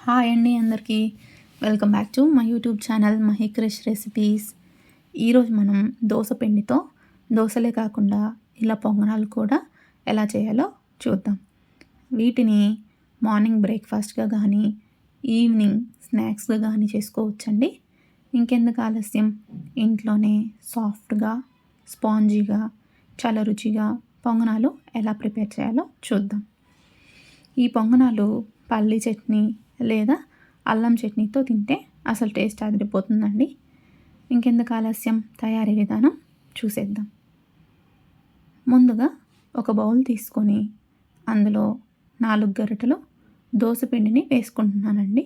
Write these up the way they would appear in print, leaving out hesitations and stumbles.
Hi అండి అందరికీ. Welcome back to my YouTube channel Mahikrish recipes. ఈరోజు మనం దోస పిండితో దోశలే కాకుండా ఇలా పొంగనాలు కూడా ఎలా చేయాలో చూద్దాం. వీటిని మార్నింగ్ బ్రేక్ఫాస్ట్గా కానీ ఈవినింగ్ స్నాక్స్గా కానీ చేసుకోవచ్చండి. ఇంకెందుకు ఆలస్యం, ఇంట్లోనే సాఫ్ట్గా స్పాంజీగా చాలా రుచిగా పొంగనాలు ఎలా ప్రిపేర్ చేయాలో చూద్దాం. ఈ పొంగనాలు పల్లీ చట్నీ లేదా అల్లం చట్నీతో తింటే అసలు టేస్ట్ అదిరిపోతుందండి. ఇంకెందుకు ఆలస్యం, తయారీ విధానం చూసేద్దాం. ముందుగా ఒక బౌల్ తీసుకొని అందులో 4 గరిటెలు దోసపిండిని వేసుకుంటున్నానండి.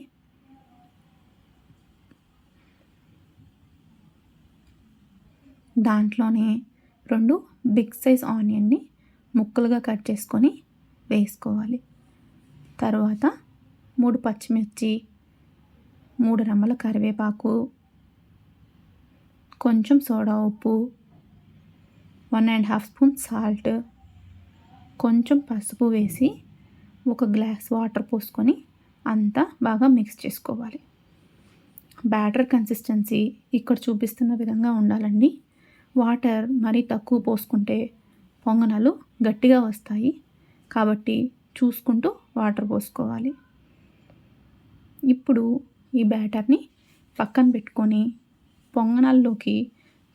దాంట్లోనే 2 బిగ్ సైజ్ ఆనియన్ని ముక్కలుగా కట్ చేసుకొని వేసుకోవాలి. తర్వాత 3 పచ్చిమిర్చి, 3 రెమ్మల కరివేపాకు, కొంచెం సోడా ఉప్పు, 1.5 స్పూన్ సాల్ట్, కొంచెం పసుపు వేసి ఒక గ్లాస్ వాటర్ పోసుకొని అంతా బాగా మిక్స్ చేసుకోవాలి. బ్యాటర్ కన్సిస్టెన్సీ ఇక్కడ చూపిస్తున్న విధంగా ఉండాలండి. వాటర్ మరీ తక్కువ పోసుకుంటే పొంగనాలు గట్టిగా వస్తాయి, కాబట్టి చూసుకుంటూ వాటర్ పోసుకోవాలి. ఇప్పుడు ఈ బ్యాటర్ని పక్కన పెట్టుకొని పొంగనాల్లోకి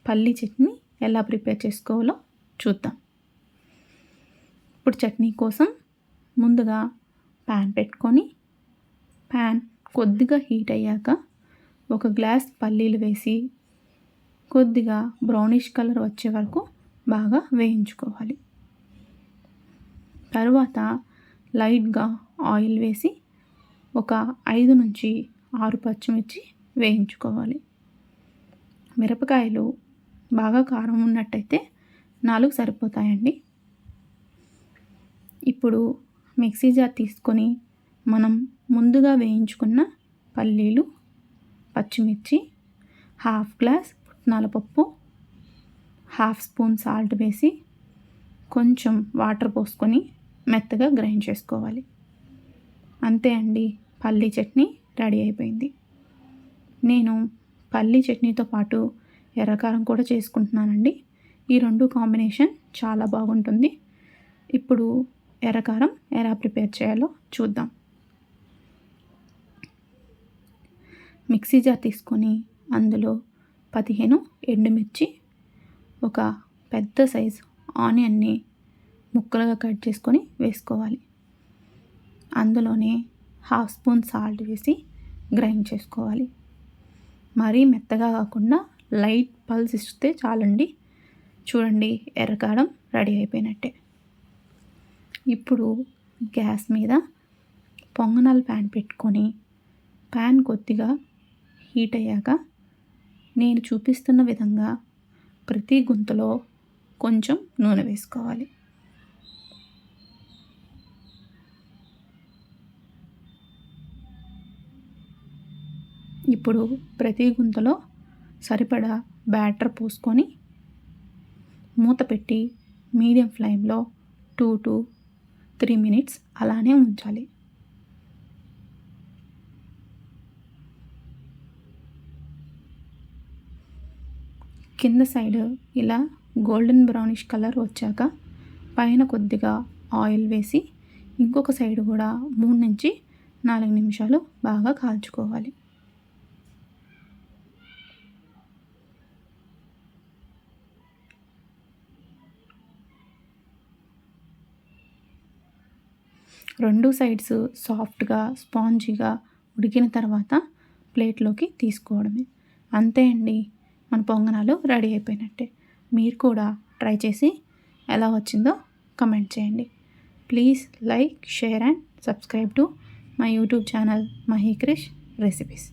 పల్లీ చట్నీ ఎలా ప్రిపేర్ చేసుకోవాలో చూద్దాం. ఇప్పుడు చట్నీ కోసం ముందుగా ప్యాన్ పెట్టుకొని ప్యాన్ కొద్దిగా హీట్ అయ్యాక ఒక గ్లాస్ పల్లీలు వేసి కొద్దిగా బ్రౌనిష్ కలర్ వచ్చే వరకు బాగా వేయించుకోవాలి. తర్వాత లైట్గా ఆయిల్ వేసి ఒక 5 నుంచి 6 పచ్చిమిర్చి వేయించుకోవాలి. మిరపకాయలు బాగా కారం ఉన్నట్టయితే 4 సరిపోతాయండి. ఇప్పుడు మిక్సీ జార్ తీసుకొని మనం ముందుగా వేయించుకున్న పల్లీలు, పచ్చిమిర్చి, 1/2 గ్లాస్ పుట్నాల పప్పు, 1/2 స్పూన్ సాల్ట్ వేసి కొంచెం వాటర్ పోసుకొని మెత్తగా గ్రైండ్ చేసుకోవాలి. అంతే అండి, పల్లీ చట్నీ రెడీ అయిపోయింది. నేను పల్లీ చట్నీతో పాటు ఎర్రకారం కూడా చేసుకుంటున్నానండి. ఈ 2 కాంబినేషన్ చాలా బాగుంటుంది. ఇప్పుడు ఎర్రకారం ఎలా ప్రిపేర్ చేయాలో చూద్దాం. మిక్సీ జార్ తీసుకొని అందులో 15 ఎండుమిర్చి, ఒక పెద్ద సైజు ఆనియన్ని ముక్కలుగా కట్ చేసుకొని వేసుకోవాలి. అందులోనే 1/2 స్పూన్ సాల్ట్ వేసి గ్రైండ్ చేసుకోవాలి. మరీ మెత్తగా కాకుండా లైట్ పల్స్ ఇస్తే చాలండి. చూడండి, ఎర్రకారం రెడీ అయిపోయినట్టే. ఇప్పుడు గ్యాస్ మీద పొంగనాల ప్యాన్ పెట్టుకొని ప్యాన్ కొద్దిగా హీట్ అయ్యాక నేను చూపిస్తున్న విధంగా ప్రతి గుంతలో కొంచెం నూనె వేసుకోవాలి. ఇప్పుడు ప్రతి గుంతలో సరిపడా బ్యాటర్ పోసుకొని మూత పెట్టి మీడియం ఫ్లేమ్లో 2 to 3 minutes అలానే ఉంచాలి. కింద సైడ్ ఇలా గోల్డెన్ బ్రౌనిష్ కలర్ వచ్చాక పైన కొద్దిగా ఆయిల్ వేసి ఇంకొక సైడ్ కూడా 3 నుంచి 4 నిమిషాలు బాగా కాల్చుకోవాలి. రెండు సైడ్స్ సాఫ్ట్గా స్పాంజీగా ఉడికిన తర్వాత ప్లేట్లోకి తీసుకోవడమే. అంతే అండి, మన పొంగనాలు రెడీ అయిపోయినట్టే. మీరు కూడా ట్రై చేసి ఎలా వచ్చిందో కమెంట్ చేయండి. Please like, share and subscribe to my YouTube channel Mahikrish recipes.